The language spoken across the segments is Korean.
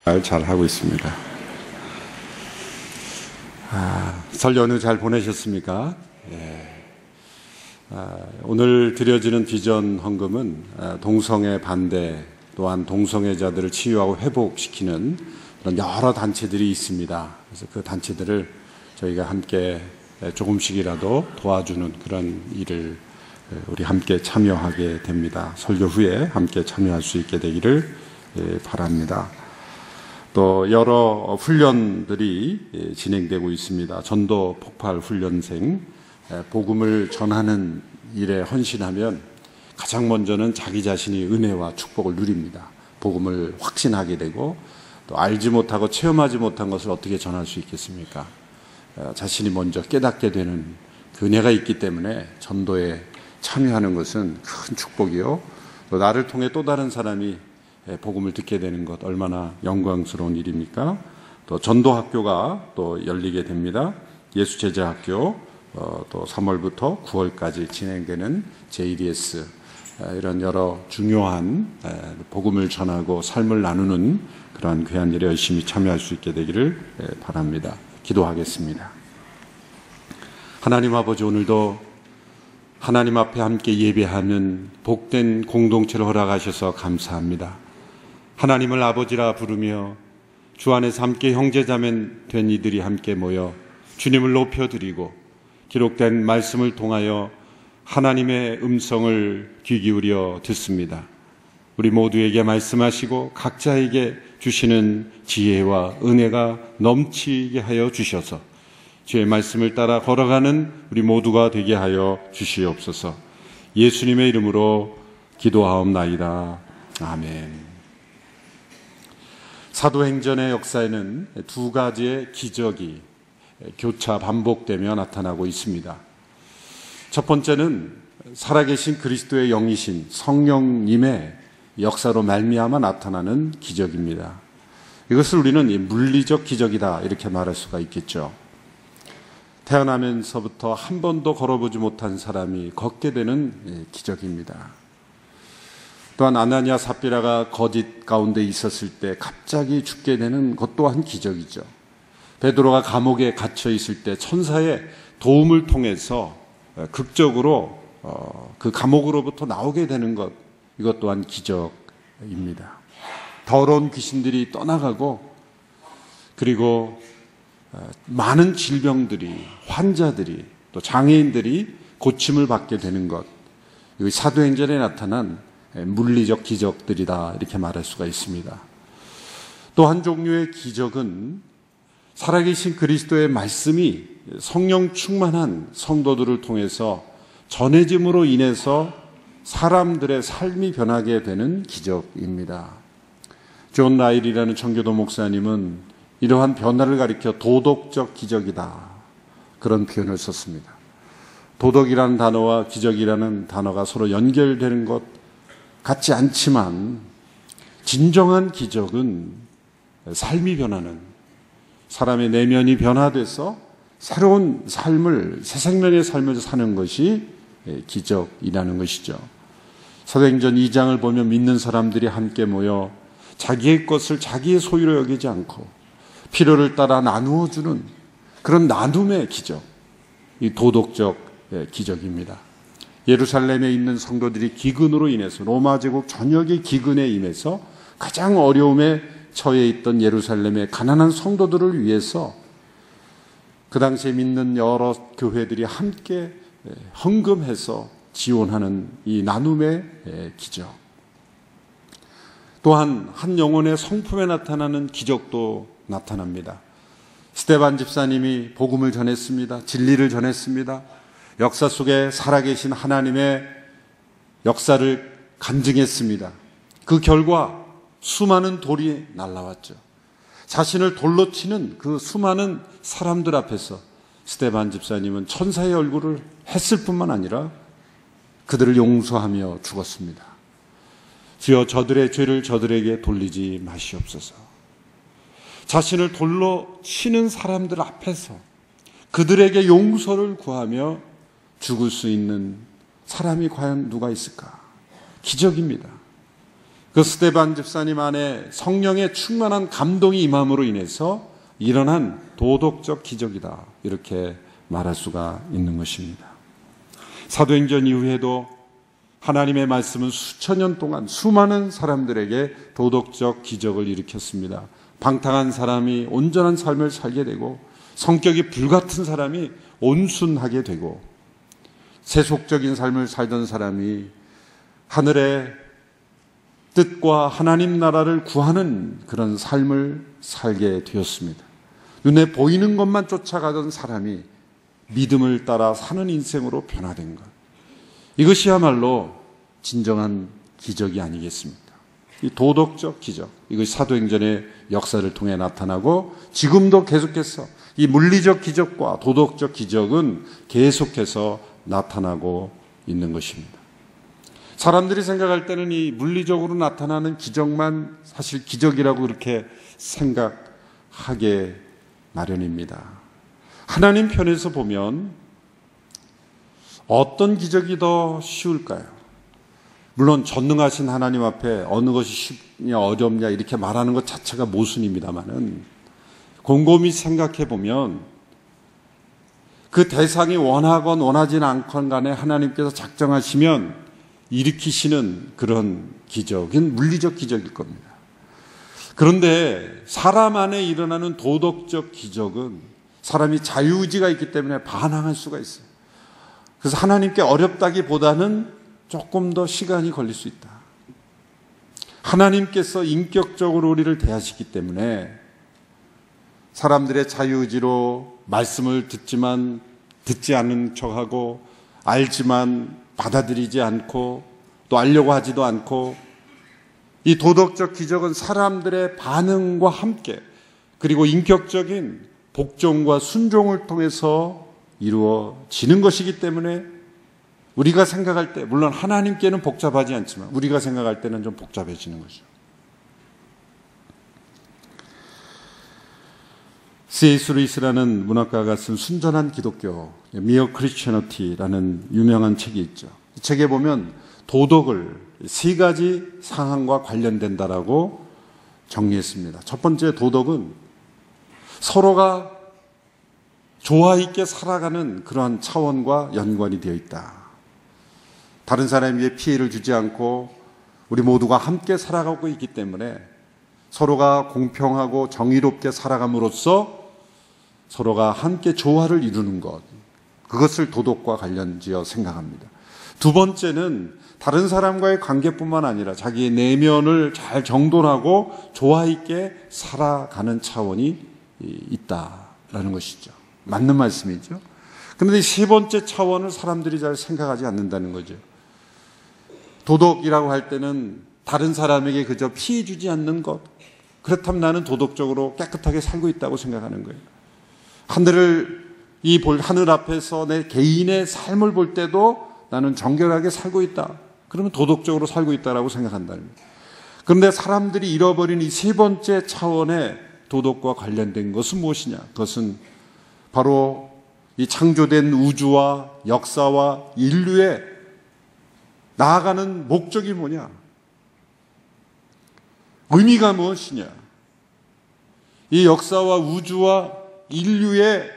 잘 하고 있습니다. 설 연휴 잘 보내셨습니까? 오늘 드려지는 비전 헌금은 동성애 반대, 또한 동성애자들을 치유하고 회복시키는 그런 여러 단체들이 있습니다. 그래서 그 단체들을 저희가 함께 조금씩이라도 도와주는 그런 일을 우리 함께 참여하게 됩니다. 설교 후에 함께 참여할 수 있게 되기를 바랍니다. 또 여러 훈련들이 진행되고 있습니다. 전도 폭발 훈련생, 복음을 전하는 일에 헌신하면 가장 먼저는 자기 자신이 은혜와 축복을 누립니다. 복음을 확신하게 되고, 또 알지 못하고 체험하지 못한 것을 어떻게 전할 수 있겠습니까? 자신이 먼저 깨닫게 되는 그 은혜가 있기 때문에 전도에 참여하는 것은 큰 축복이요, 또 나를 통해 또 다른 사람이 복음을 듣게 되는 것 얼마나 영광스러운 일입니까? 또 전도학교가 또 열리게 됩니다. 예수제자학교, 또 3월부터 9월까지 진행되는 JDS, 이런 여러 중요한 복음을 전하고 삶을 나누는 그러한 귀한 일에 열심히 참여할 수 있게 되기를 바랍니다. 기도하겠습니다. 하나님 아버지, 오늘도 하나님 앞에 함께 예배하는 복된 공동체를 허락하셔서 감사합니다. 하나님을 아버지라 부르며 주 안에서 함께 형제자매 된 이들이 함께 모여 주님을 높여드리고 기록된 말씀을 통하여 하나님의 음성을 귀 기울여 듣습니다. 우리 모두에게 말씀하시고 각자에게 주시는 지혜와 은혜가 넘치게 하여 주셔서 주의 말씀을 따라 걸어가는 우리 모두가 되게 하여 주시옵소서. 예수님의 이름으로 기도하옵나이다. 아멘. 사도행전의 역사에는 두 가지의 기적이 교차 반복되며 나타나고 있습니다. 첫 번째는 살아계신 그리스도의 영이신 성령님의 역사로 말미암아 나타나는 기적입니다. 이것을 우리는 물리적 기적이다 이렇게 말할 수가 있겠죠. 태어나면서부터 한 번도 걸어보지 못한 사람이 걷게 되는 기적입니다. 또한 아나니아 삽비라가 거짓 가운데 있었을 때 갑자기 죽게 되는 것 또한 기적이죠. 베드로가 감옥에 갇혀 있을 때 천사의 도움을 통해서 극적으로 그 감옥으로부터 나오게 되는 것, 이것 또한 기적입니다. 더러운 귀신들이 떠나가고, 그리고 많은 질병들이, 환자들이, 또 장애인들이 고침을 받게 되는 것, 이 사도행전에 나타난 물리적 기적들이다 이렇게 말할 수가 있습니다. 또 한 종류의 기적은 살아계신 그리스도의 말씀이 성령 충만한 성도들을 통해서 전해짐으로 인해서 사람들의 삶이 변하게 되는 기적입니다. 존 라일이라는 청교도 목사님은 이러한 변화를 가리켜 도덕적 기적이다, 그런 표현을 썼습니다. 도덕이라는 단어와 기적이라는 단어가 서로 연결되는 것 같지 않지만, 진정한 기적은 삶이 변하는, 사람의 내면이 변화돼서 새로운 삶을, 새 생명의 삶을 사는 것이 기적이라는 것이죠. 사도행전 2장을 보면 믿는 사람들이 함께 모여 자기의 것을 자기의 소유로 여기지 않고 필요를 따라 나누어 주는 그런 나눔의 기적, 이 도덕적 기적입니다. 예루살렘에 있는 성도들이 기근으로 인해서, 로마 제국 전역의 기근에 인해서 가장 어려움에 처해 있던 예루살렘의 가난한 성도들을 위해서 그 당시에 믿는 여러 교회들이 함께 헌금해서 지원하는 이 나눔의 기적. 또한 한 영혼의 성품에 나타나는 기적도 나타납니다. 스데반 집사님이 복음을 전했습니다. 진리를 전했습니다. 역사 속에 살아계신 하나님의 역사를 간증했습니다. 그 결과 수많은 돌이 날라왔죠. 자신을 돌로 치는 그 수많은 사람들 앞에서 스데반 집사님은 천사의 얼굴을 했을 뿐만 아니라 그들을 용서하며 죽었습니다. 주여, 저들의 죄를 저들에게 돌리지 마시옵소서. 자신을 돌로 치는 사람들 앞에서 그들에게 용서를 구하며 죽을 수 있는 사람이 과연 누가 있을까? 기적입니다. 그 스데반 집사님 안에 성령의 충만한 감동이 임함으로 인해서 일어난 도덕적 기적이다, 이렇게 말할 수가 있는 것입니다. 사도행전 이후에도 하나님의 말씀은 수천 년 동안 수많은 사람들에게 도덕적 기적을 일으켰습니다. 방탕한 사람이 온전한 삶을 살게 되고, 성격이 불같은 사람이 온순하게 되고, 세속적인 삶을 살던 사람이 하늘의 뜻과 하나님 나라를 구하는 그런 삶을 살게 되었습니다. 눈에 보이는 것만 쫓아가던 사람이 믿음을 따라 사는 인생으로 변화된 것, 이것이야말로 진정한 기적이 아니겠습니까? 이 도덕적 기적, 이것이 사도행전의 역사를 통해 나타나고, 지금도 계속해서 이 물리적 기적과 도덕적 기적은 계속해서 나타나고 있는 것입니다. 사람들이 생각할 때는 이 물리적으로 나타나는 기적만 사실 기적이라고 그렇게 생각하게 마련입니다. 하나님 편에서 보면 어떤 기적이 더 쉬울까요? 물론 전능하신 하나님 앞에 어느 것이 쉽냐 어렵냐 이렇게 말하는 것 자체가 모순입니다만은, 곰곰이 생각해 보면 그 대상이 원하건 원하진 않건 간에 하나님께서 작정하시면 일으키시는 그런 기적은 물리적 기적일 겁니다. 그런데 사람 안에 일어나는 도덕적 기적은 사람이 자유의지가 있기 때문에 반항할 수가 있어요. 그래서 하나님께 어렵다기보다는 조금 더 시간이 걸릴 수 있다. 하나님께서 인격적으로 우리를 대하시기 때문에 사람들의 자유의지로 말씀을 듣지만 듣지 않은 척하고, 알지만 받아들이지 않고, 또 알려고 하지도 않고, 이 도덕적 기적은 사람들의 반응과 함께, 그리고 인격적인 복종과 순종을 통해서 이루어지는 것이기 때문에 우리가 생각할 때, 물론 하나님께는 복잡하지 않지만 우리가 생각할 때는 좀 복잡해지는 것이죠. C.S. 루이스라는 문학가가 쓴 순전한 기독교, Mere Christianity라는 유명한 책이 있죠. 이 책에 보면 도덕을 세 가지 상황과 관련된다라고 정리했습니다. 첫 번째 도덕은 서로가 조화 있게 살아가는 그러한 차원과 연관이 되어 있다. 다른 사람에게 피해를 주지 않고 우리 모두가 함께 살아가고 있기 때문에 서로가 공평하고 정의롭게 살아감으로써 서로가 함께 조화를 이루는 것, 그것을 도덕과 관련지어 생각합니다. 두 번째는 다른 사람과의 관계뿐만 아니라 자기의 내면을 잘 정돈하고 조화 있게 살아가는 차원이 있다라는 것이죠. 맞는 말씀이죠. 그런데 세 번째 차원을 사람들이 잘 생각하지 않는다는 거죠. 도덕이라고 할 때는 다른 사람에게 그저 피해 주지 않는 것, 그렇다면 나는 도덕적으로 깨끗하게 살고 있다고 생각하는 거예요. 하늘 앞에서 내 개인의 삶을 볼 때도 나는 정결하게 살고 있다, 그러면 도덕적으로 살고 있다라고 생각한다는 거예요. 그런데 사람들이 잃어버린 이 세 번째 차원의 도덕과 관련된 것은 무엇이냐? 그것은 바로 이 창조된 우주와 역사와 인류의 나아가는 목적이 뭐냐? 의미가 무엇이냐? 이 역사와 우주와 인류의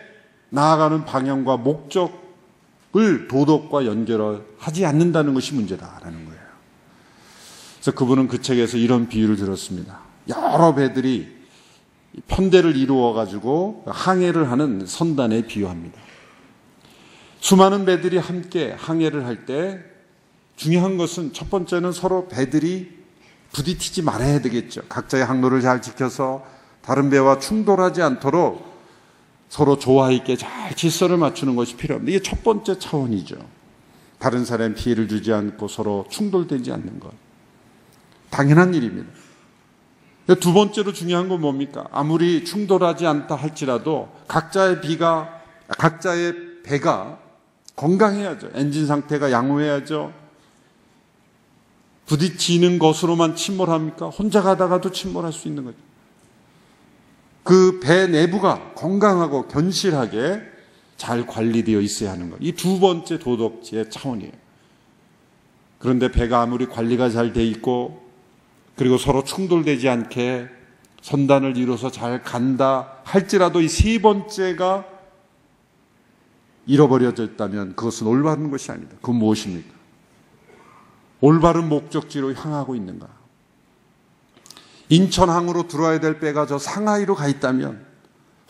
나아가는 방향과 목적을 도덕과 연결하지 않는다는 것이 문제다라는 거예요. 그래서 그분은 그 책에서 이런 비유를 들었습니다. 여러 배들이 편대를 이루어가지고 항해를 하는 선단에 비유합니다. 수많은 배들이 함께 항해를 할 때 중요한 것은 첫 번째는 서로 배들이 부딪히지 말아야 되겠죠. 각자의 항로를 잘 지켜서 다른 배와 충돌하지 않도록 서로 조화 있게 잘 질서를 맞추는 것이 필요합니다. 이게 첫 번째 차원이죠. 다른 사람에 피해를 주지 않고 서로 충돌되지 않는 것. 당연한 일입니다. 두 번째로 중요한 건 뭡니까? 아무리 충돌하지 않다 할지라도 각자의 배가 건강해야죠. 엔진 상태가 양호해야죠. 부딪히는 것으로만 침몰합니까? 혼자 가다가도 침몰할 수 있는 거죠. 그 배 내부가 건강하고 견실하게 잘 관리되어 있어야 하는 것. 이 두 번째 도덕지의 차원이에요. 그런데 배가 아무리 관리가 잘 돼 있고 그리고 서로 충돌되지 않게 선단을 이루어서 잘 간다 할지라도 이 세 번째가 잃어버려졌다면 그것은 올바른 것이 아니다. 그건 무엇입니까? 올바른 목적지로 향하고 있는가? 인천항으로 들어와야 될 배가 저 상하이로 가 있다면,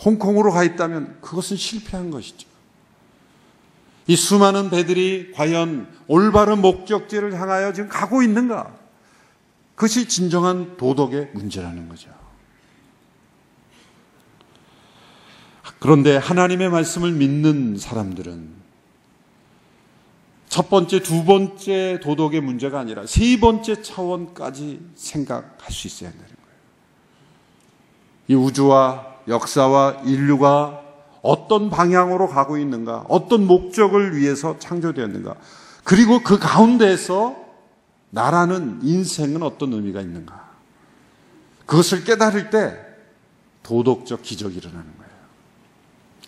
홍콩으로 가 있다면 그것은 실패한 것이죠. 이 수많은 배들이 과연 올바른 목적지를 향하여 지금 가고 있는가? 그것이 진정한 도덕의 문제라는 거죠. 그런데 하나님의 말씀을 믿는 사람들은 첫 번째, 두 번째 도덕의 문제가 아니라 세 번째 차원까지 생각할 수 있어야 한다는 거예요. 이 우주와 역사와 인류가 어떤 방향으로 가고 있는가, 어떤 목적을 위해서 창조되었는가, 그리고 그 가운데에서 나라는 인생은 어떤 의미가 있는가, 그것을 깨달을 때 도덕적 기적이 일어나는 거예요.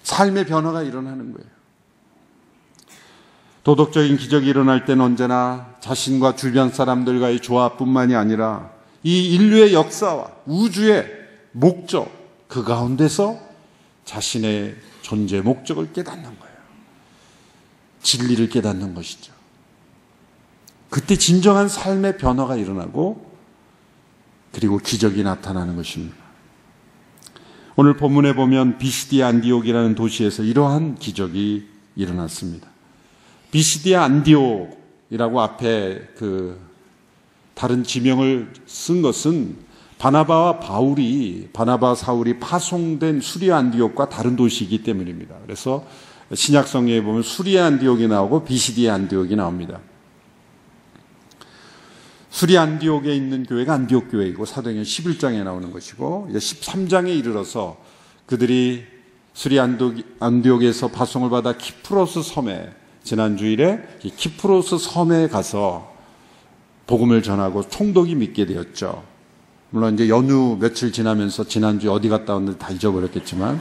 삶의 변화가 일어나는 거예요. 도덕적인 기적이 일어날 때는 언제나 자신과 주변 사람들과의 조화뿐만이 아니라 이 인류의 역사와 우주의 목적, 그 가운데서 자신의 존재 목적을 깨닫는 거예요. 진리를 깨닫는 것이죠. 그때 진정한 삶의 변화가 일어나고 그리고 기적이 나타나는 것입니다. 오늘 본문에 보면 비시디아 안디옥이라는 도시에서 이러한 기적이 일어났습니다. 비시디아 안디옥이라고 앞에 다른 지명을 쓴 것은 바나바와 사울이 파송된 수리아 안디옥과 다른 도시이기 때문입니다. 그래서 신약 성경에 보면 수리아 안디옥이 나오고 비시디아 안디옥이 나옵니다. 수리아 안디옥에 있는 교회가 안디옥 교회이고 사도행전 11장에 나오는 것이고, 이제 13장에 이르러서 그들이 수리아 안디옥에서 파송을 받아 키프로스 섬에, 지난 주일에 키프로스 섬에 가서 복음을 전하고 총독이 믿게 되었죠. 물론 이제 연휴 며칠 지나면서 지난주에 어디 갔다 왔는지 다 잊어버렸겠지만,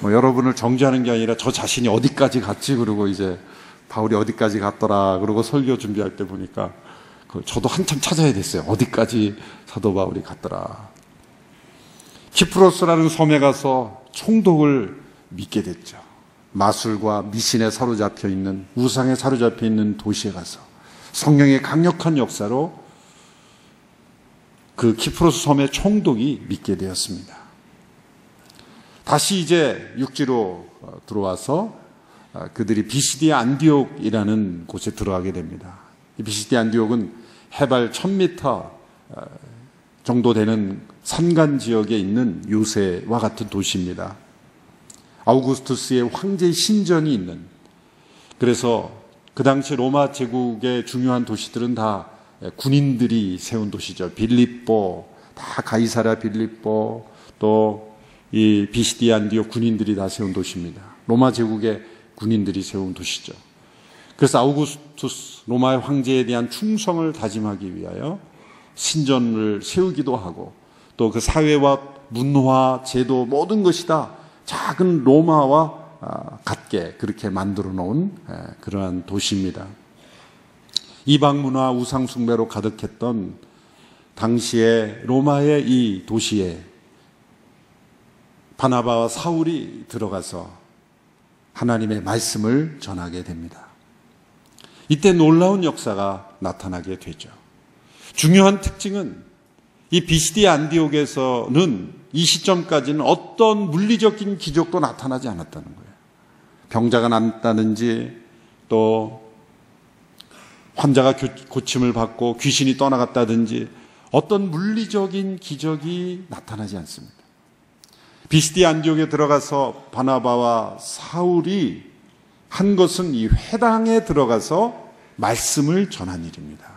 여러분을 정죄하는 게 아니라 저 자신이 어디까지 갔지, 그러고 이제 바울이 어디까지 갔더라 그러고 설교 준비할 때 보니까 저도 한참 찾아야 됐어요. 어디까지 사도 바울이 갔더라. 키프로스라는 섬에 가서 총독을 믿게 됐죠. 마술과 미신에 사로잡혀 있는, 우상에 사로잡혀 있는 도시에 가서 성령의 강력한 역사로 그 키프로스 섬의 총독이 믿게 되었습니다. 다시 이제 육지로 들어와서 그들이 비시디아 안디옥이라는 곳에 들어가게 됩니다. 이 비시디아 안디옥은 해발 1000m 정도 되는 산간 지역에 있는 요새와 같은 도시입니다. 아우구스투스의 황제의 신전이 있는, 그래서 그 당시 로마 제국의 중요한 도시들은 다 군인들이 세운 도시죠. 빌립보, 다 가이사랴 빌립보, 또 이 비시디아 안디옥 군인들이 다 세운 도시입니다. 로마 제국의 군인들이 세운 도시죠. 그래서 아우구스투스 로마의 황제에 대한 충성을 다짐하기 위하여 신전을 세우기도 하고, 또 그 사회와 문화, 제도 모든 것이 다 작은 로마와 같게 그렇게 만들어 놓은 그러한 도시입니다. 이방 문화, 우상 숭배로 가득했던 당시에 로마의 이 도시에 바나바와 사울이 들어가서 하나님의 말씀을 전하게 됩니다. 이때 놀라운 역사가 나타나게 되죠. 중요한 특징은 이 비시디아 안디옥에서는 이 시점까지는 어떤 물리적인 기적도 나타나지 않았다는 거예요. 병자가 낫다든지, 또 환자가 고침을 받고 귀신이 떠나갔다든지 어떤 물리적인 기적이 나타나지 않습니다. 비시디아 안디옥에 들어가서 바나바와 사울이 한 것은 이 회당에 들어가서 말씀을 전한 일입니다.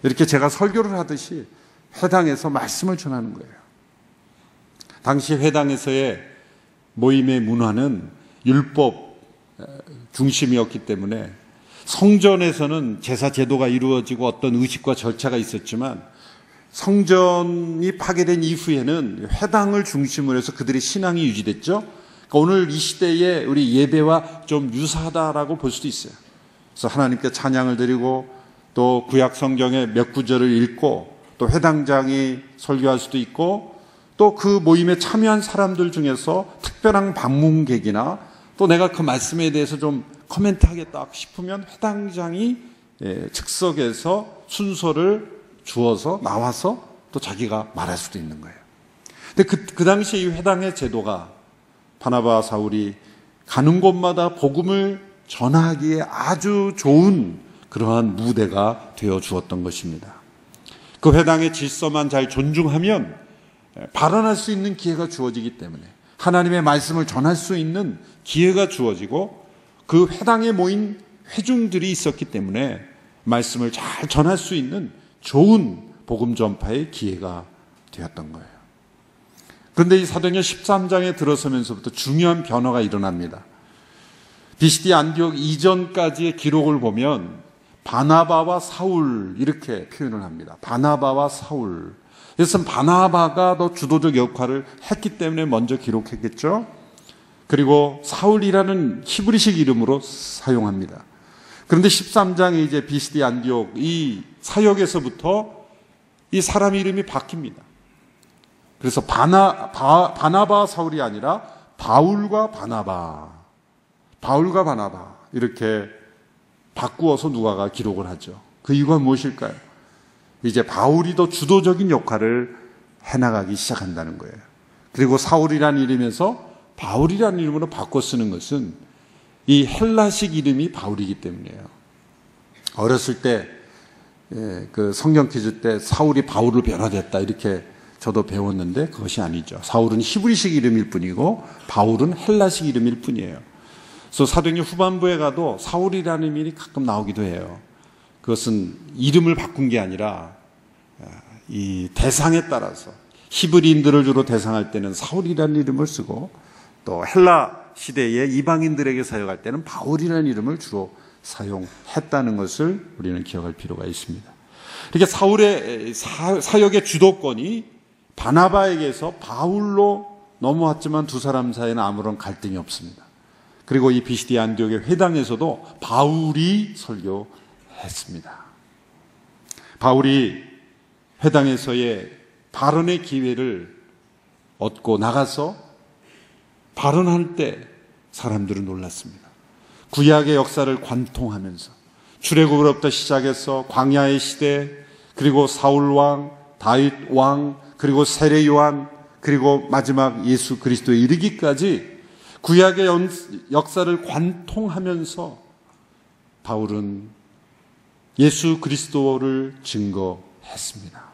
이렇게 제가 설교를 하듯이 회당에서 말씀을 전하는 거예요. 당시 회당에서의 모임의 문화는 율법 중심이었기 때문에 성전에서는 제사 제도가 이루어지고 어떤 의식과 절차가 있었지만, 성전이 파괴된 이후에는 회당을 중심으로 해서 그들의 신앙이 유지됐죠. 그러니까 오늘 이 시대의 우리 예배와 좀 유사하다라고 볼 수도 있어요. 그래서 하나님께 찬양을 드리고, 또 구약 성경의 몇 구절을 읽고, 또 또 회당장이 설교할 수도 있고, 또 그 모임에 참여한 사람들 중에서 특별한 방문객이나 또 내가 그 말씀에 대해서 좀 코멘트 하겠다 싶으면 회당장이 즉석에서 순서를 주어서 나와서 또 자기가 말할 수도 있는 거예요. 근데 그 당시에 이 회당의 제도가 바나바와 사울이 가는 곳마다 복음을 전하기에 아주 좋은 그러한 무대가 되어 주었던 것입니다. 그 회당의 질서만 잘 존중하면 발언할 수 있는 기회가 주어지기 때문에, 하나님의 말씀을 전할 수 있는 기회가 주어지고, 그 회당에 모인 회중들이 있었기 때문에 말씀을 잘 전할 수 있는 좋은 복음 전파의 기회가 되었던 거예요. 그런데 이 사도행전 13장에 들어서면서부터 중요한 변화가 일어납니다. 비시디 안디옥 이전까지의 기록을 보면 바나바와 사울 이렇게 표현을 합니다. 바나바와 사울. 그래서 바나바가 더 주도적 역할을 했기 때문에 먼저 기록했겠죠. 그리고 사울이라는 히브리식 이름으로 사용합니다. 그런데 13장에 이제 비시디 안디옥 이 사역에서부터 이 사람 이름이 바뀝니다. 그래서 바나바 사울이 아니라 바울과 바나바 이렇게 바꾸어서 누가가 기록을 하죠. 그 이유가 무엇일까요? 이제 바울이 더 주도적인 역할을 해나가기 시작한다는 거예요. 그리고 사울이라는 이름에서 바울이라는 이름으로 바꿔 쓰는 것은 이 헬라식 이름이 바울이기 때문이에요. 어렸을 때 그 성경 퀴즈 때 사울이 바울로 변화됐다 이렇게 저도 배웠는데 그것이 아니죠. 사울은 히브리식 이름일 뿐이고 바울은 헬라식 이름일 뿐이에요. 그래서 사도행전 후반부에 가도 사울이라는 이름이 가끔 나오기도 해요. 그것은 이름을 바꾼 게 아니라 이 대상에 따라서 히브리인들을 주로 대상할 때는 사울이라는 이름을 쓰고, 또 헬라 시대의 이방인들에게 사역할 때는 바울이라는 이름을 주로 사용했다는 것을 우리는 기억할 필요가 있습니다. 이렇게 사울의 사역의 주도권이 바나바에게서 바울로 넘어왔지만 두 사람 사이에는 아무런 갈등이 없습니다. 그리고 이 비시디 안디옥의 회당에서도 바울이 설교했습니다. 바울이 회당에서의 발언의 기회를 얻고 나가서 발언할 때 사람들은 놀랐습니다. 구약의 역사를 관통하면서 출애굽으로부터 시작해서 광야의 시대, 그리고 사울 왕, 다윗 왕, 그리고 세례 요한, 그리고 마지막 예수 그리스도에 이르기까지 구약의 역사를 관통하면서 바울은 예수 그리스도를 증거했습니다.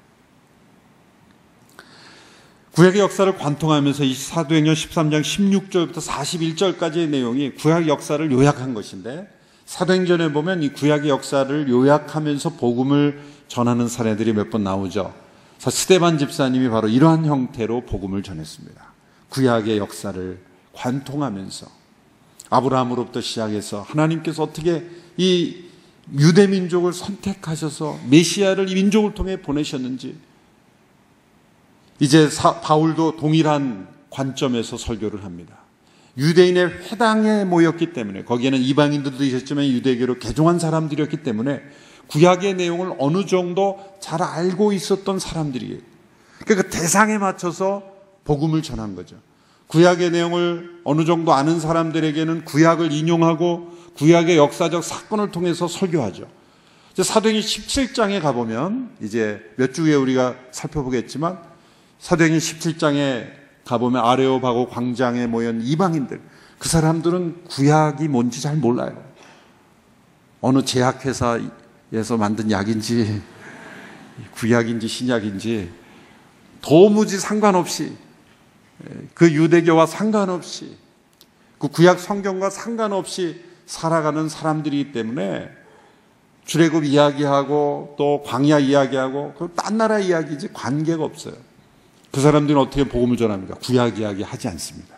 구약의 역사를 관통하면서 이 사도행전 13장 16절부터 41절까지의 내용이 구약 역사를 요약한 것인데, 사도행전에 보면 이 구약의 역사를 요약하면서 복음을 전하는 사례들이 몇 번 나오죠. 스데반 집사님이 바로 이러한 형태로 복음을 전했습니다. 구약의 역사를 관통하면서 아브라함으로부터 시작해서 하나님께서 어떻게 이 유대 민족을 선택하셔서 메시아를 이 민족을 통해 보내셨는지, 이제 바울도 동일한 관점에서 설교를 합니다. 유대인의 회당에 모였기 때문에, 거기에는 이방인들도 있었지만 유대교로 개종한 사람들이었기 때문에 구약의 내용을 어느 정도 잘 알고 있었던 사람들이에요. 그러니까 그 대상에 맞춰서 복음을 전한 거죠. 구약의 내용을 어느 정도 아는 사람들에게는 구약을 인용하고 구약의 역사적 사건을 통해서 설교하죠. 이제 사도행전 17장에 가보면, 이제 몇 주 후에 우리가 살펴보겠지만, 사도행전 17장에 가보면 아레오바고 광장에 모인 이방인들, 그 사람들은 구약이 뭔지 잘 몰라요. 어느 제약회사에서 만든 약인지 구약인지 신약인지 도무지 상관없이, 그 유대교와 상관없이, 그 구약 성경과 상관없이 살아가는 사람들이기 때문에 출애굽 이야기하고 또 광야 이야기하고 그 딴 나라 이야기지 관계가 없어요. 그 사람들은 어떻게 복음을 전합니까? 구약 이야기 하지 않습니다.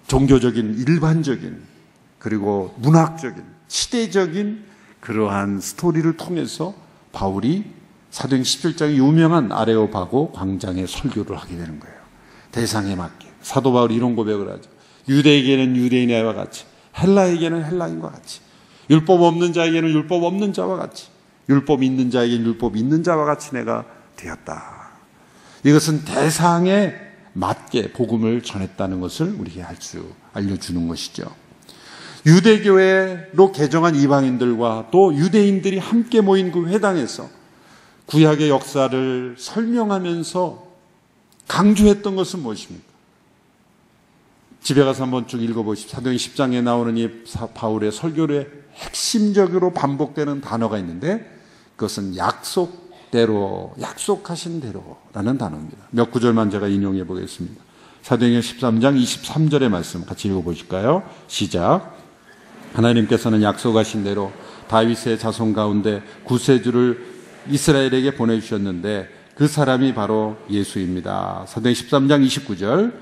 종교적인, 일반적인, 그리고 문학적인, 시대적인 그러한 스토리를 통해서 바울이 사도행전 17장의 유명한 아레오바고 광장에 설교를 하게 되는 거예요. 대상에 맞게. 사도 바울이 이런 고백을 하죠. 유대에게는 유대인의 와 같이, 헬라에게는 헬라인과 같이, 율법 없는 자에게는 율법 없는 자와 같이, 율법 있는 자에게 율법 있는 자와 같이 내가 되었다. 이것은 대상에 맞게 복음을 전했다는 것을 우리에게 알려주는 것이죠. 유대교회로 개정한 이방인들과 또 유대인들이 함께 모인 그 회당에서 구약의 역사를 설명하면서 강조했던 것은 무엇입니까? 집에 가서 한번 쭉 읽어보십시오. 사도행 10장에 나오는 이 바울의 설교에 핵심적으로 반복되는 단어가 있는데 그것은 약속대로, 약속하신 대로라는 단어입니다. 몇 구절만 제가 인용해 보겠습니다. 사도행전 13장 23절의 말씀 같이 읽어보실까요? 시작. 하나님께서는 약속하신 대로 다윗의 자손 가운데 구세주를 이스라엘에게 보내주셨는데 그 사람이 바로 예수입니다. 사도행 13장 29절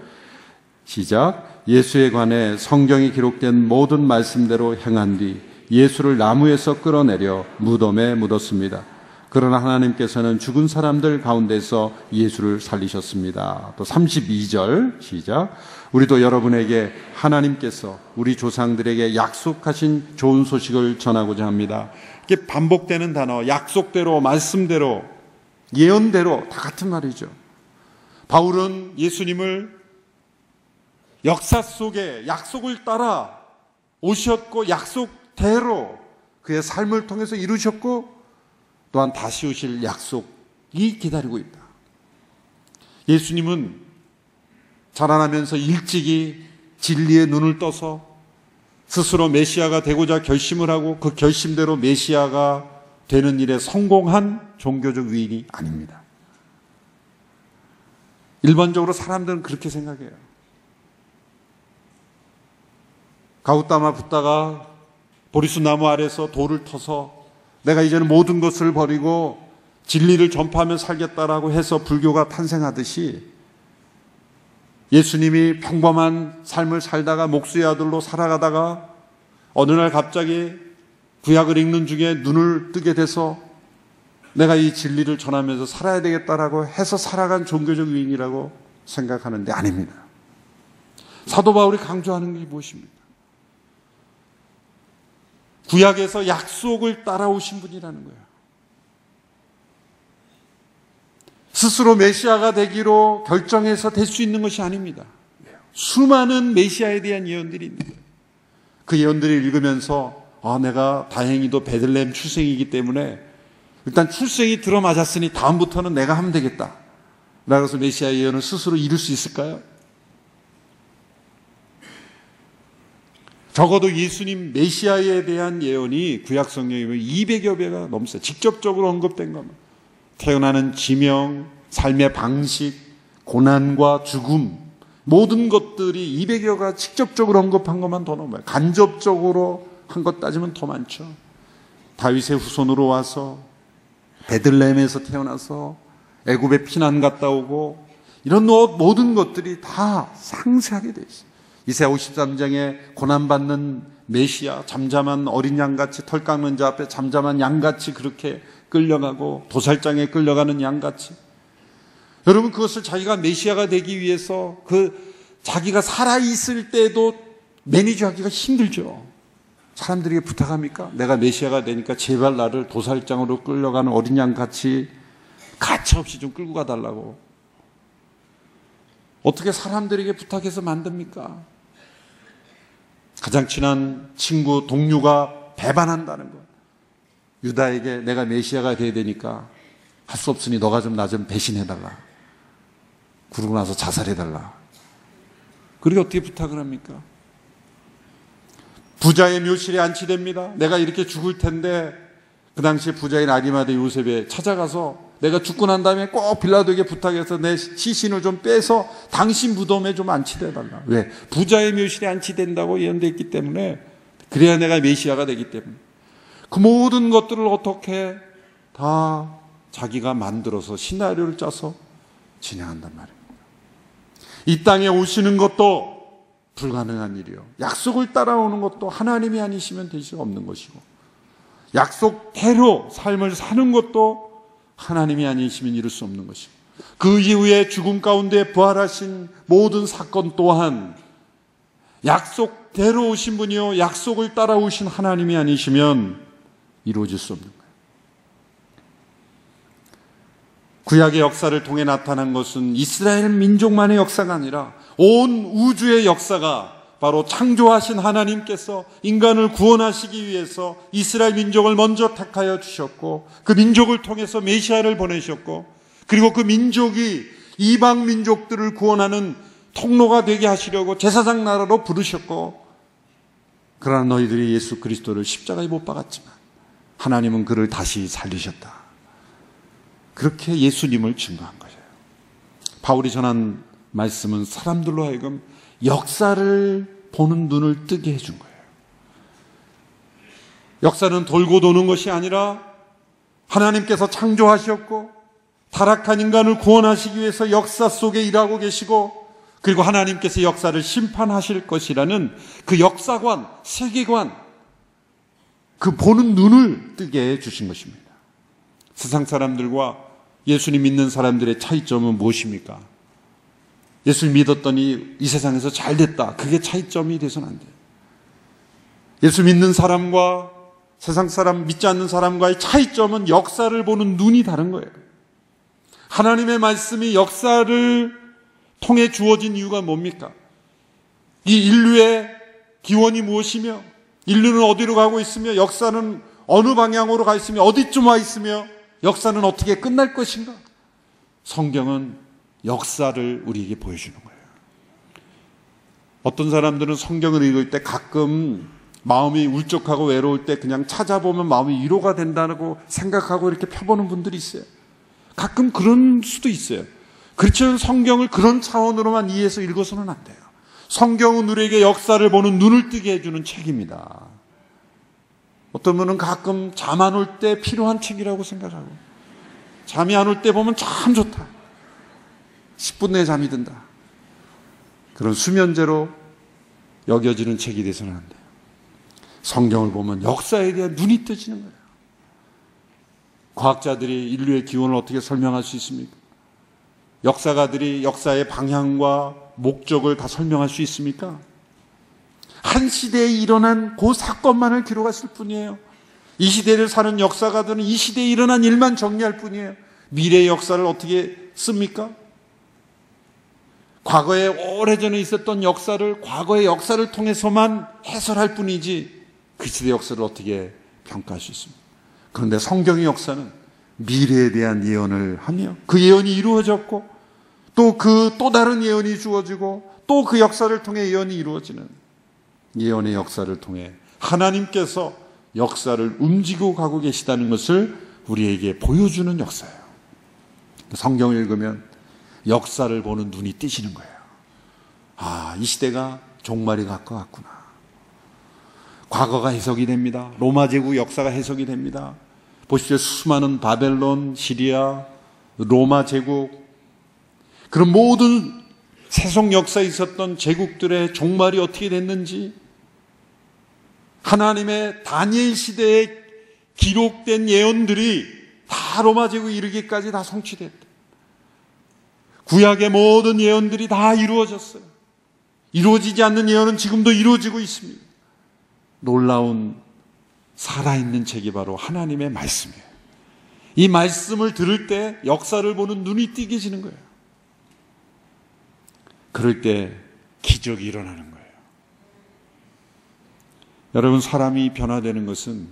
시작. 예수에 관해 성경에 기록된 모든 말씀대로 행한 뒤 예수를 나무에서 끌어내려 무덤에 묻었습니다. 그러나 하나님께서는 죽은 사람들 가운데서 예수를 살리셨습니다. 또 32절 시작. 우리도 여러분에게 하나님께서 우리 조상들에게 약속하신 좋은 소식을 전하고자 합니다. 이게 반복되는 단어, 약속대로, 말씀대로, 예언대로 다 같은 말이죠. 바울은 예수님을 역사 속에 약속을 따라 오셨고 약속대로 그의 삶을 통해서 이루셨고 또한 다시 오실 약속이 기다리고 있다. 예수님은 자라나면서 일찍이 진리의 눈을 떠서 스스로 메시아가 되고자 결심을 하고 그 결심대로 메시아가 되는 일에 성공한 종교적 위인이 아닙니다. 일반적으로 사람들은 그렇게 생각해요. 가웃담아 붙다가 보리수 나무 아래서 돌을 터서 내가 이제는 모든 것을 버리고 진리를 전파하며 살겠다라고 해서 불교가 탄생하듯이 예수님이 평범한 삶을 살다가 목수의 아들로 살아가다가 어느 날 갑자기 구약을 읽는 중에 눈을 뜨게 돼서 내가 이 진리를 전하면서 살아야 되겠다라고 해서 살아간 종교적 위인이라고 생각하는데 아닙니다. 사도 바울이 강조하는 게 무엇입니까? 구약에서 약속을 따라오신 분이라는 거예요. 스스로 메시아가 되기로 결정해서 될 수 있는 것이 아닙니다. 수많은 메시아에 대한 예언들이 있는 거예요. 그 예언들을 읽으면서 내가 다행히도 베들레헴 출생이기 때문에 일단 출생이 들어맞았으니 다음부터는 내가 하면 되겠다. 그래서 메시아 예언을 스스로 이룰 수 있을까요? 적어도 예수님 메시아에 대한 예언이 구약 성경에 200여 배가 넘어요. 직접적으로 언급된 것만. 태어나는 지명, 삶의 방식, 고난과 죽음, 모든 것들이 200여가 직접적으로 언급한 것만 더 넘어요. 간접적으로 한 것 따지면 더 많죠. 다윗의 후손으로 와서 베들레헴에서 태어나서 애굽에 피난 갔다 오고 이런 모든 것들이 다 상세하게 돼 있어요. 이사야 53장에 고난받는 메시아, 잠잠한 어린 양같이 털 깎는 자 앞에 잠잠한 양같이 그렇게 끌려가고 도살장에 끌려가는 양같이. 여러분 그것을 자기가 메시아가 되기 위해서 자기가 살아있을 때도 매니저하기가 힘들죠. 사람들에게 부탁합니까? 내가 메시아가 되니까 제발 나를 도살장으로 끌려가는 어린 양같이 가차없이 좀 끌고 가달라고. 어떻게 사람들에게 부탁해서 만듭니까? 가장 친한 친구, 동료가 배반한다는 것. 유다에게 내가 메시아가 돼야 되니까 할 수 없으니 너가 좀 나 좀 배신해달라. 그러고 나서 자살해달라. 그렇게 어떻게 부탁을 합니까? 부자의 묘실에 안치됩니다. 내가 이렇게 죽을 텐데 그 당시에 부자인 아리마대 요셉에 찾아가서 내가 죽고 난 다음에 꼭 빌라도에게 부탁해서 내 시신을 좀 빼서 당신 무덤에 좀 안치돼달라. 왜? 부자의 묘실에 안치된다고 예언되어 있기 때문에, 그래야 내가 메시아가 되기 때문에. 그 모든 것들을 어떻게 다 자기가 만들어서 시나리오를 짜서 진행한단 말입니다. 이 땅에 오시는 것도 불가능한 일이요. 약속을 따라오는 것도 하나님이 아니시면 될 수 없는 것이고, 약속대로 삶을 사는 것도 하나님이 아니시면 이룰 수 없는 것이고, 그 이후에 죽음 가운데 부활하신 모든 사건 또한 약속대로 오신 분이요 약속을 따라오신 하나님이 아니시면 이루어질 수 없는 거예요. 구약의 역사를 통해 나타난 것은 이스라엘 민족만의 역사가 아니라 온 우주의 역사가 바로 창조하신 하나님께서 인간을 구원하시기 위해서 이스라엘 민족을 먼저 택하여 주셨고, 그 민족을 통해서 메시아를 보내셨고, 그리고 그 민족이 이방 민족들을 구원하는 통로가 되게 하시려고 제사장 나라로 부르셨고, 그러나 너희들이 예수 그리스도를 십자가에 못 박았지만 하나님은 그를 다시 살리셨다. 그렇게 예수님을 증거한 거예요. 바울이 전한 말씀은 사람들로 하여금 역사를 보는 눈을 뜨게 해준 거예요. 역사는 돌고 도는 것이 아니라 하나님께서 창조하셨고 타락한 인간을 구원하시기 위해서 역사 속에 일하고 계시고, 그리고 하나님께서 역사를 심판하실 것이라는 그 역사관, 세계관, 그 보는 눈을 뜨게 해주신 것입니다. 세상 사람들과 예수님 믿는 사람들의 차이점은 무엇입니까? 예수를 믿었더니 이 세상에서 잘 됐다. 그게 차이점이 돼서는 안 돼요. 예수 믿는 사람과 세상 사람, 믿지 않는 사람과의 차이점은 역사를 보는 눈이 다른 거예요. 하나님의 말씀이 역사를 통해 주어진 이유가 뭡니까? 이 인류의 기원이 무엇이며, 인류는 어디로 가고 있으며, 역사는 어느 방향으로 가 있으며, 어디쯤 와 있으며, 역사는 어떻게 끝날 것인가? 성경은 역사를 우리에게 보여주는 거예요. 어떤 사람들은 성경을 읽을 때 가끔 마음이 울적하고 외로울 때 그냥 찾아보면 마음이 위로가 된다고 생각하고 이렇게 펴보는 분들이 있어요. 가끔 그런 수도 있어요. 그렇지만 성경을 그런 차원으로만 이해해서 읽어서는 안 돼요. 성경은 우리에게 역사를 보는 눈을 뜨게 해주는 책입니다. 어떤 분은 가끔 잠 안 올 때 필요한 책이라고 생각하고, 잠이 안 올 때 보면 참 좋다. 10분 내에 잠이 든다. 그런 수면제로 여겨지는 책이 돼서는 안 돼요. 성경을 보면 역사에 대한 눈이 뜨지는 거예요. 과학자들이 인류의 기원을 어떻게 설명할 수 있습니까? 역사가들이 역사의 방향과 목적을 다 설명할 수 있습니까? 한 시대에 일어난 그 사건만을 기록했을 뿐이에요. 이 시대를 사는 역사가들은 이 시대에 일어난 일만 정리할 뿐이에요. 미래의 역사를 어떻게 씁니까? 과거에 오래전에 있었던 역사를 과거의 역사를 통해서만 해설할 뿐이지 그 시대의 역사를 어떻게 평가할 수 있습니까? 그런데 성경의 역사는 미래에 대한 예언을 하며 그 예언이 이루어졌고 또 그 또 다른 예언이 주어지고 또 그 역사를 통해 예언이 이루어지는 예언의 역사를 통해 하나님께서 역사를 움직이고 가고 계시다는 것을 우리에게 보여주는 역사예요. 성경을 읽으면 역사를 보는 눈이 뜨시는 거예요. 아, 이 시대가 종말이 가까웠구나. 과거가 해석이 됩니다. 로마 제국 역사가 해석이 됩니다. 보십시오. 수많은 바벨론, 시리아, 로마 제국, 그런 모든 세속 역사에 있었던 제국들의 종말이 어떻게 됐는지, 하나님의 다니엘 시대에 기록된 예언들이 다 로마 제국에 이르기까지 다 성취됐다. 구약의 모든 예언들이 다 이루어졌어요. 이루어지지 않는 예언은 지금도 이루어지고 있습니다. 놀라운 살아있는 책이 바로 하나님의 말씀이에요. 이 말씀을 들을 때 역사를 보는 눈이 띄게지는 거예요. 그럴 때 기적이 일어나는 거예요. 여러분, 사람이 변화되는 것은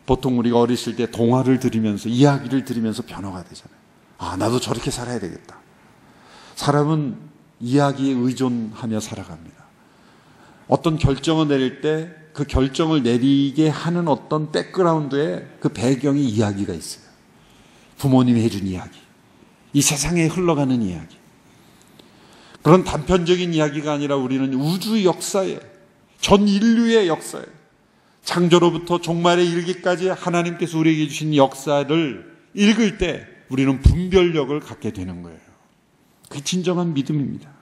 보통 우리가 어렸을 때 동화를 들으면서, 이야기를 들으면서 변화가 되잖아요. 아, 나도 저렇게 살아야 되겠다. 사람은 이야기에 의존하며 살아갑니다. 어떤 결정을 내릴 때 그 결정을 내리게 하는 어떤 백그라운드에 그 배경이 이야기가 있어요. 부모님이 해준 이야기, 이 세상에 흘러가는 이야기. 그런 단편적인 이야기가 아니라 우리는 우주 역사에, 전 인류의 역사에, 창조로부터 종말에 이르기까지 하나님께서 우리에게 주신 역사를 읽을 때 우리는 분별력을 갖게 되는 거예요. 그게 진정한 믿음입니다.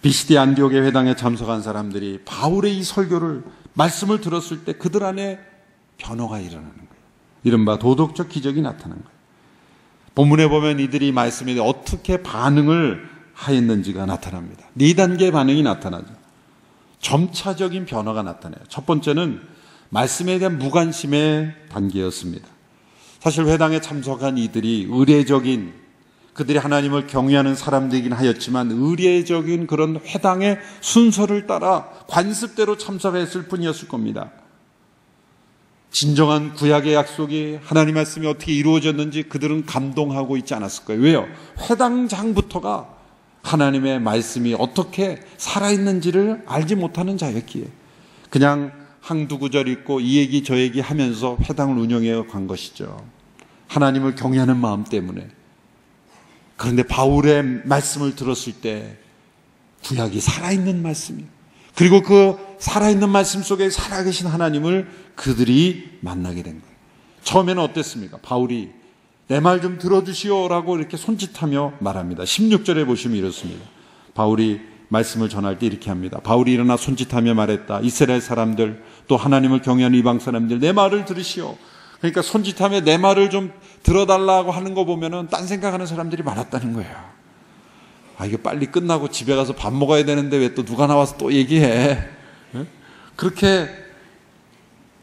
비시디 안디옥의 회당에 참석한 사람들이 바울의 이 설교를, 말씀을 들었을 때 그들 안에 변화가 일어나는 거예요. 이른바 도덕적 기적이 나타난 거예요. 본문에 보면 이들이 말씀에 대해 어떻게 반응을 하였는지가 나타납니다. 4단계의 반응이 나타나죠. 점차적인 변화가 나타나요. 첫 번째는 말씀에 대한 무관심의 단계였습니다. 사실 회당에 참석한 이들이 의례적인, 그들이 하나님을 경외하는 사람들이긴 하였지만 의례적인 그런 회당의 순서를 따라 관습대로 참석했을 뿐이었을 겁니다. 진정한 구약의 약속이, 하나님 말씀이 어떻게 이루어졌는지 그들은 감동하고 있지 않았을 거예요. 왜요? 회당장부터가 하나님의 말씀이 어떻게 살아있는지를 알지 못하는 자였기에 그냥 한두 구절 읽고 이 얘기 저 얘기 하면서 회당을 운영해 간 것이죠. 하나님을 경외하는 마음 때문에. 그런데 바울의 말씀을 들었을 때 구약이 살아있는 말씀이에요. 그리고 그 살아있는 말씀 속에 살아계신 하나님을 그들이 만나게 된 거예요. 처음에는 어땠습니까? 바울이 내 말 좀 들어주시오라고 이렇게 손짓하며 말합니다. 16절에 보시면 이렇습니다. 바울이 말씀을 전할 때 이렇게 합니다. 바울이 일어나 손짓하며 말했다. 이스라엘 사람들, 또 하나님을 경외하는 이방 사람들, 내 말을 들으시오. 그러니까 손짓하며 내 말을 좀 들어달라고 하는 거 보면은 딴 생각하는 사람들이 많았다는 거예요. 아, 이게 빨리 끝나고 집에 가서 밥 먹어야 되는데 왜 또 누가 나와서 또 얘기해? 그렇게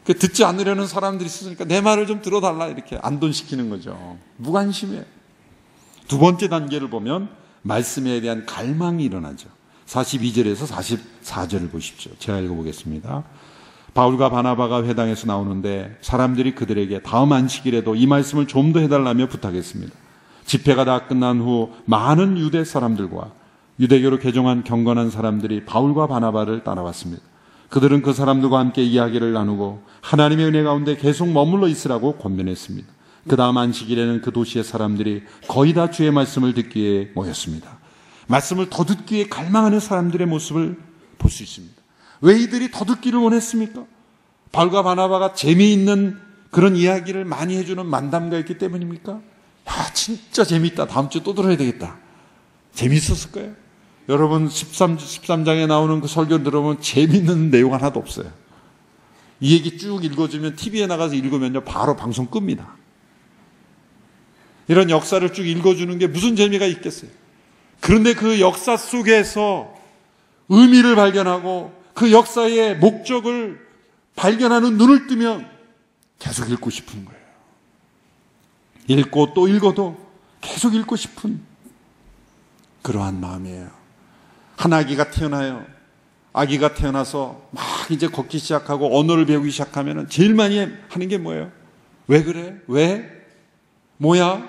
듣지 않으려는 사람들이 있으니까 내 말을 좀 들어달라 이렇게 안돈시키는 거죠. 무관심해. 두 번째 단계를 보면 말씀에 대한 갈망이 일어나죠. 42절에서 44절을 보십시오. 제가 읽어보겠습니다. 바울과 바나바가 회당에서 나오는데 사람들이 그들에게 다음 안식일에도 이 말씀을 좀 더 해달라며 부탁했습니다. 집회가 다 끝난 후 많은 유대 사람들과 유대교로 개종한 경건한 사람들이 바울과 바나바를 따라왔습니다. 그들은 그 사람들과 함께 이야기를 나누고 하나님의 은혜 가운데 계속 머물러 있으라고 권면했습니다. 그 다음 안식일에는 그 도시의 사람들이 거의 다 주의 말씀을 듣기에 모였습니다. 말씀을 더 듣기에 갈망하는 사람들의 모습을 볼 수 있습니다. 왜 이들이 더 듣기를 원했습니까? 바울과 바나바가 재미있는 그런 이야기를 많이 해주는 만담가였기 때문입니까? 야, 진짜 재미있다. 다음 주에 또 들어야 되겠다. 재미있었을 거예요. 여러분 13장에 나오는 그 설교 들어보면 재미있는 내용 하나도 없어요. 이 얘기 쭉 읽어주면 TV에 나가서 읽으면요 바로 방송 끕니다. 이런 역사를 쭉 읽어주는 게 무슨 재미가 있겠어요. 그런데 그 역사 속에서 의미를 발견하고 그 역사의 목적을 발견하는 눈을 뜨면 계속 읽고 싶은 거예요. 읽고 또 읽어도 계속 읽고 싶은 그러한 마음이에요. 한 아기가 태어나요. 아기가 태어나서 막 이제 걷기 시작하고 언어를 배우기 시작하면 제일 많이 하는 게 뭐예요? 왜 그래? 왜? 뭐야?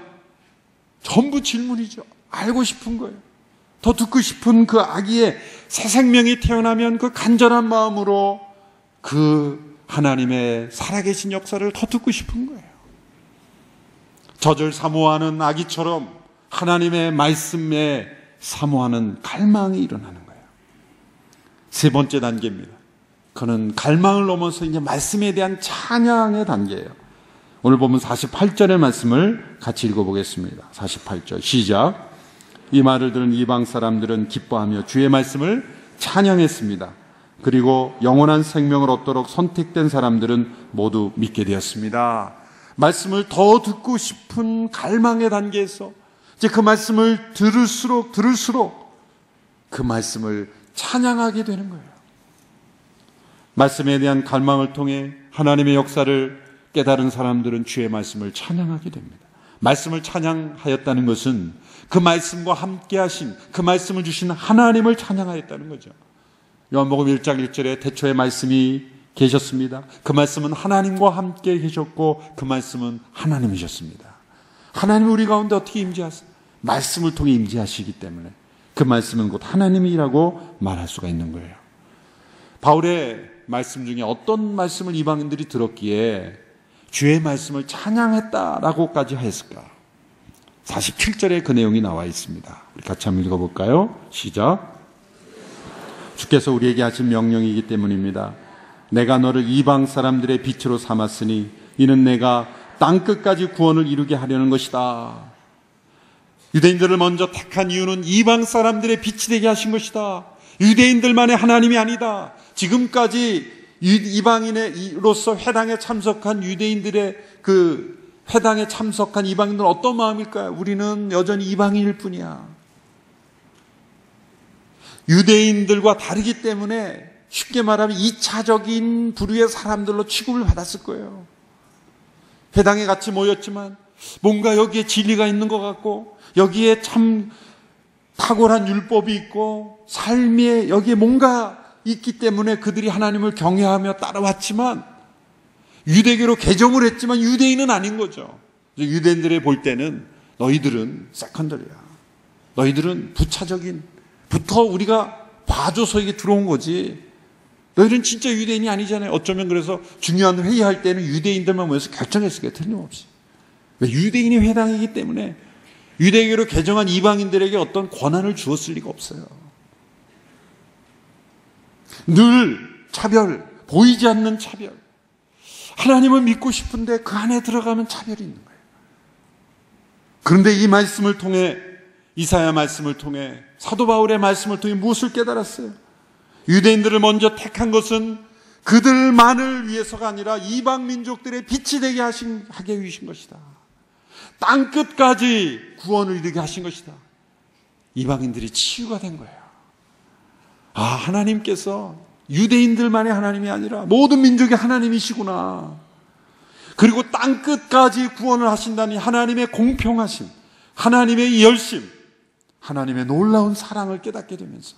전부 질문이죠. 알고 싶은 거예요. 더 듣고 싶은 그 아기의 새 생명이 태어나면 그 간절한 마음으로 그 하나님의 살아계신 역사를 더 듣고 싶은 거예요. 젖을 사모하는 아기처럼 하나님의 말씀에 사모하는 갈망이 일어나는 거예요. 세 번째 단계입니다. 그는 갈망을 넘어서 이제 말씀에 대한 찬양의 단계예요. 오늘 보면 48절의 말씀을 같이 읽어보겠습니다. 48절 시작. 이 말을 들은 이방 사람들은 기뻐하며 주의 말씀을 찬양했습니다. 그리고 영원한 생명을 얻도록 선택된 사람들은 모두 믿게 되었습니다. 말씀을 더 듣고 싶은 갈망의 단계에서 이제 그 말씀을 들을수록 그 말씀을 찬양하게 되는 거예요. 말씀에 대한 갈망을 통해 하나님의 역사를 깨달은 사람들은 주의 말씀을 찬양하게 됩니다. 말씀을 찬양하였다는 것은 그 말씀과 함께 하신, 그 말씀을 주신 하나님을 찬양하였다는 거죠. 요한복음 1장 1절에 태초에 말씀이 계셨습니다. 그 말씀은 하나님과 함께 계셨고 그 말씀은 하나님이셨습니다. 하나님이 우리 가운데 어떻게 임재하세요? 말씀을 통해 임재하시기 때문에 그 말씀은 곧 하나님이라고 말할 수가 있는 거예요. 바울의 말씀 중에 어떤 말씀을 이방인들이 들었기에 주의 말씀을 찬양했다라고까지 했을까? 47절에 그 내용이 나와 있습니다. 우리 같이 한번 읽어볼까요? 시작. 주께서 우리에게 하신 명령이기 때문입니다. 내가 너를 이방 사람들의 빛으로 삼았으니 이는 내가 땅끝까지 구원을 이루게 하려는 것이다. 유대인들을 먼저 택한 이유는 이방 사람들의 빛이 되게 하신 것이다. 유대인들만의 하나님이 아니다. 지금까지 이방인으로서 회당에 참석한 유대인들의 그 회당에 참석한 이방인들은 어떤 마음일까요? 우리는 여전히 이방인일 뿐이야. 유대인들과 다르기 때문에 쉽게 말하면 2차적인 부류의 사람들로 취급을 받았을 거예요. 회당에 같이 모였지만 뭔가 여기에 진리가 있는 것 같고 여기에 참 탁월한 율법이 있고 삶에 여기에 뭔가 있기 때문에 그들이 하나님을 경외하며 따라왔지만 유대교로 개종을 했지만 유대인은 아닌 거죠. 유대인들이 볼 때는 너희들은 세컨더리야. 너희들은 부차적인 부터 우리가 봐줘서 이게 들어온 거지. 너희들은 진짜 유대인이 아니잖아요. 어쩌면 그래서 중요한 회의할 때는 유대인들만 모여서 결정했을 거예요. 틀림없이. 왜? 유대인이 회당이기 때문에 유대교로 개종한 이방인들에게 어떤 권한을 주었을 리가 없어요. 늘 차별, 보이지 않는 차별. 하나님을 믿고 싶은데 그 안에 들어가면 차별이 있는 거예요. 그런데 이 말씀을 통해, 이사야 말씀을 통해, 사도 바울의 말씀을 통해 무엇을 깨달았어요? 유대인들을 먼저 택한 것은 그들만을 위해서가 아니라 이방 민족들의 빛이 되게 하게 위신 것이다. 땅끝까지 구원을 이루게 하신 것이다. 이방인들이 치유가 된 거예요. 아, 하나님께서 유대인들만의 하나님이 아니라 모든 민족의 하나님이시구나. 그리고 땅끝까지 구원을 하신다니 하나님의 공평하심, 하나님의 열심, 하나님의 놀라운 사랑을 깨닫게 되면서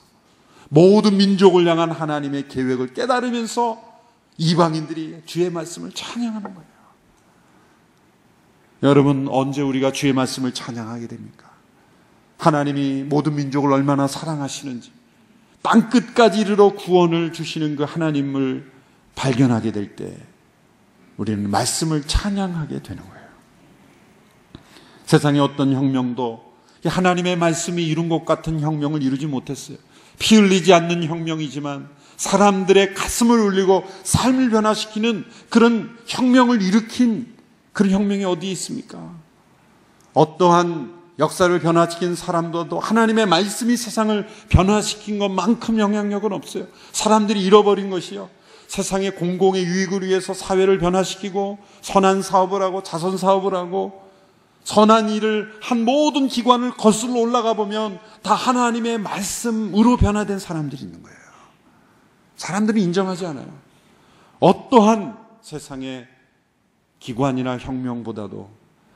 모든 민족을 향한 하나님의 계획을 깨달으면서 이방인들이 주의 말씀을 찬양하는 거예요. 여러분, 언제 우리가 주의 말씀을 찬양하게 됩니까? 하나님이 모든 민족을 얼마나 사랑하시는지, 땅끝까지 이르러 구원을 주시는 그 하나님을 발견하게 될 때 우리는 말씀을 찬양하게 되는 거예요. 세상의 어떤 혁명도 하나님의 말씀이 이룬 것 같은 혁명을 이루지 못했어요. 피 흘리지 않는 혁명이지만 사람들의 가슴을 울리고 삶을 변화시키는 그런 혁명을 일으킨 그런 혁명이 어디 있습니까? 어떠한 역사를 변화시킨 사람도 하나님의 말씀이 세상을 변화시킨 것만큼 영향력은 없어요. 사람들이 잃어버린 것이요, 세상의 공공의 유익을 위해서 사회를 변화시키고 선한 사업을 하고 자선 사업을 하고 선한 일을 한 모든 기관을 거슬러 올라가 보면 다 하나님의 말씀으로 변화된 사람들이 있는 거예요. 사람들이 인정하지 않아요. 어떠한 세상의 기관이나 혁명보다도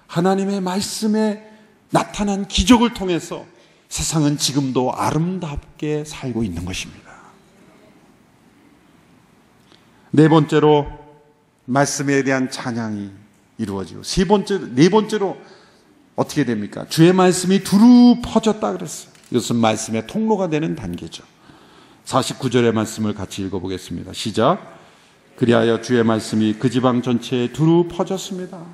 하나님의 말씀에 나타난 기적을 통해서 세상은 지금도 아름답게 살고 있는 것입니다. 네 번째로 말씀에 대한 찬양이 이루어지고 네 번째로 어떻게 됩니까? 주의 말씀이 두루 퍼졌다 그랬어요. 이것은 말씀의 통로가 되는 단계죠. 49절의 말씀을 같이 읽어보겠습니다. 시작. 그리하여 주의 말씀이 그 지방 전체에 두루 퍼졌습니다.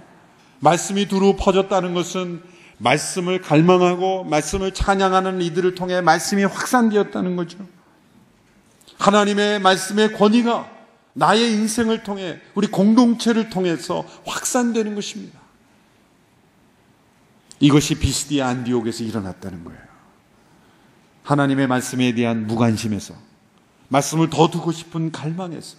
말씀이 두루 퍼졌다는 것은 말씀을 갈망하고 말씀을 찬양하는 이들을 통해 말씀이 확산되었다는 거죠. 하나님의 말씀의 권위가 나의 인생을 통해 우리 공동체를 통해서 확산되는 것입니다. 이것이 비스디아 안디옥에서 일어났다는 거예요. 하나님의 말씀에 대한 무관심에서, 말씀을 더 두고 싶은 갈망에서,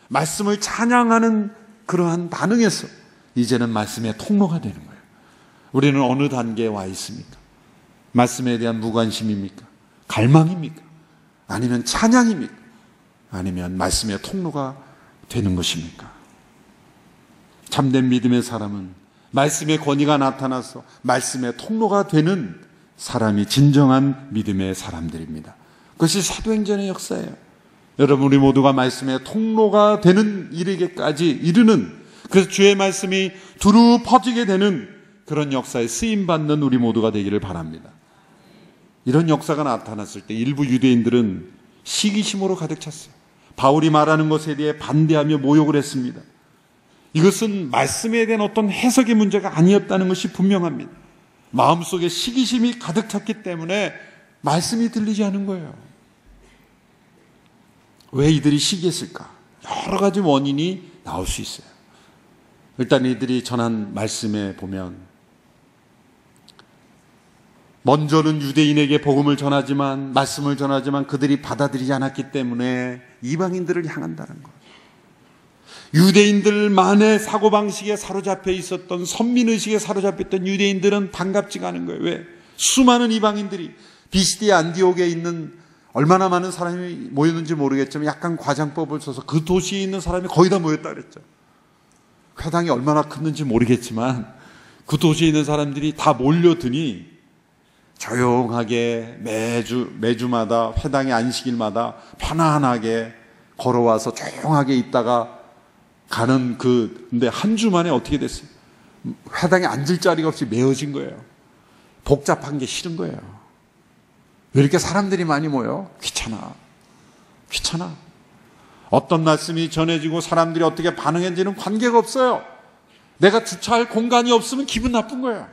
말씀을 찬양하는 그러한 반응에서 이제는 말씀의 통로가 되는 거예요. 우리는 어느 단계에 와 있습니까? 말씀에 대한 무관심입니까? 갈망입니까? 아니면 찬양입니까? 아니면 말씀의 통로가 되는 것입니까? 참된 믿음의 사람은 말씀의 권위가 나타나서 말씀의 통로가 되는 사람이 진정한 믿음의 사람들입니다. 그것이 사도행전의 역사예요. 여러분, 우리 모두가 말씀의 통로가 되는 일에게까지 이르는, 그래서 주의 말씀이 두루 퍼지게 되는 그런 역사에 쓰임받는 우리 모두가 되기를 바랍니다. 이런 역사가 나타났을 때 일부 유대인들은 시기심으로 가득 찼어요. 바울이 말하는 것에 대해 반대하며 모욕을 했습니다. 이것은 말씀에 대한 어떤 해석의 문제가 아니었다는 것이 분명합니다. 마음속에 시기심이 가득 찼기 때문에 말씀이 들리지 않은 거예요. 왜 이들이 시기했을까? 여러 가지 원인이 나올 수 있어요. 일단 이들이 전한 말씀에 보면 먼저는 유대인에게 복음을 전하지만, 말씀을 전하지만 그들이 받아들이지 않았기 때문에 이방인들을 향한다는 것. 유대인들만의 사고방식에 사로잡혀 있었던, 선민의식에 사로잡혔던 유대인들은 반갑지가 않은 거예요. 왜? 수많은 이방인들이 비스디아 안디옥에 있는, 얼마나 많은 사람이 모였는지 모르겠지만 약간 과장법을 써서 그 도시에 있는 사람이 거의 다 모였다 그랬죠. 회당이 얼마나 컸는지 모르겠지만 그 도시에 있는 사람들이 다 몰려드니 조용하게 매주마다 회당의 안식일마다 편안하게 걸어와서 조용하게 있다가 가는 근데 한 주 만에 어떻게 됐어요? 회당에 앉을 자리가 없이 메어진 거예요. 복잡한 게 싫은 거예요. 왜 이렇게 사람들이 많이 모여? 귀찮아. 어떤 말씀이 전해지고 사람들이 어떻게 반응했는지는 관계가 없어요. 내가 주차할 공간이 없으면 기분 나쁜 거예요.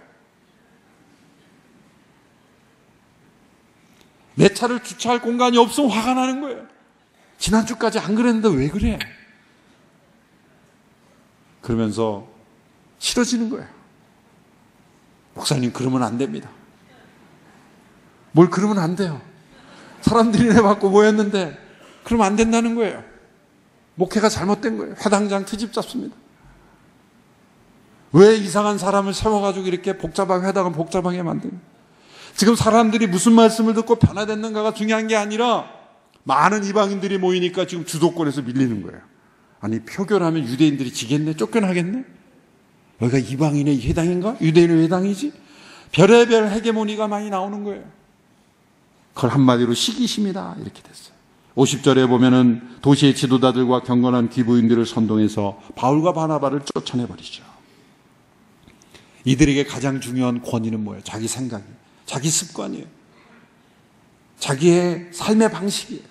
내 차를 주차할 공간이 없으면 화가 나는 거예요. 지난주까지 안 그랬는데 왜 그래? 그러면서 싫어지는 거예요. 목사님, 그러면 안 됩니다. 뭘 그러면 안 돼요. 사람들이 내 받고 모였는데 그러면 안 된다는 거예요. 목회가 잘못된 거예요. 회당장 트집 잡습니다. 왜 이상한 사람을 세워가지고 이렇게 회당을 복잡하게 만드는? 지금 사람들이 무슨 말씀을 듣고 변화됐는가가 중요한 게 아니라 많은 이방인들이 모이니까 지금 주도권에서 밀리는 거예요. 아니, 표결하면 유대인들이 지겠네? 쫓겨나겠네? 여기가 이방인의 회당인가? 유대인의 회당이지? 별의별 헤게모니가 많이 나오는 거예요. 그걸 한마디로 시기심이다, 이렇게 됐어요. 50절에 보면은 도시의 지도자들과 경건한 귀부인들을 선동해서 바울과 바나바를 쫓아내버리죠. 이들에게 가장 중요한 권위는 뭐예요? 자기 생각이, 자기 습관이에요. 자기의 삶의 방식이에요.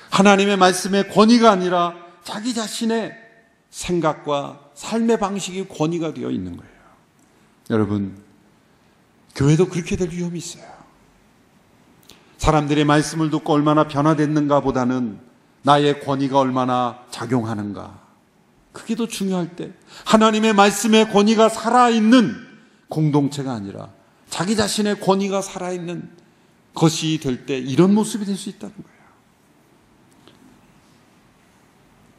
하나님의 말씀의 권위가 아니라 자기 자신의 생각과 삶의 방식이 권위가 되어 있는 거예요. 여러분, 교회도 그렇게 될 위험이 있어요. 사람들의 말씀을 듣고 얼마나 변화됐는가 보다는 나의 권위가 얼마나 작용하는가, 그게 더 중요할 때 하나님의 말씀의 권위가 살아있는 공동체가 아니라 자기 자신의 권위가 살아있는 것이 될 때 이런 모습이 될 수 있다는 거예요.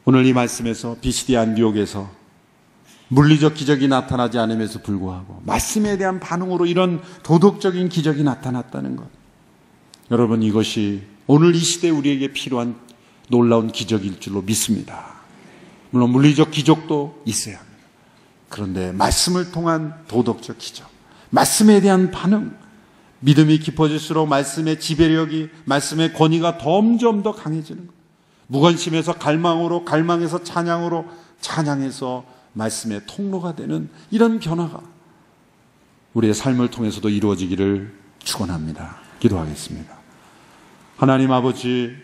오늘 이 말씀에서 비시디 안디옥에서 물리적 기적이 나타나지 않음에도 불구하고 말씀에 대한 반응으로 이런 도덕적인 기적이 나타났다는 것, 여러분, 이것이 오늘 이 시대에 우리에게 필요한 놀라운 기적일 줄로 믿습니다. 물론 물리적 기적도 있어야 합니다. 그런데 말씀을 통한 도덕적 기적, 말씀에 대한 반응, 믿음이 깊어질수록 말씀의 지배력이, 말씀의 권위가 점점 더 강해지는 거예요. 무관심에서 갈망으로, 갈망에서 찬양으로, 찬양에서 말씀의 통로가 되는 이런 변화가 우리의 삶을 통해서도 이루어지기를 축원합니다. 기도하겠습니다. 하나님 아버지,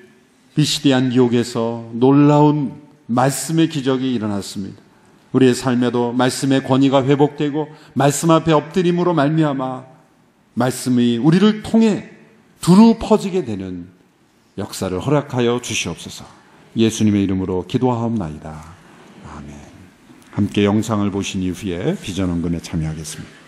비시디 안디옥에서 놀라운 말씀의 기적이 일어났습니다. 우리의 삶에도 말씀의 권위가 회복되고 말씀 앞에 엎드림으로 말미암아 말씀이 우리를 통해 두루 퍼지게 되는 역사를 허락하여 주시옵소서. 예수님의 이름으로 기도하옵나이다. 아멘. 함께 영상을 보신 이후에 비전원근에 참여하겠습니다.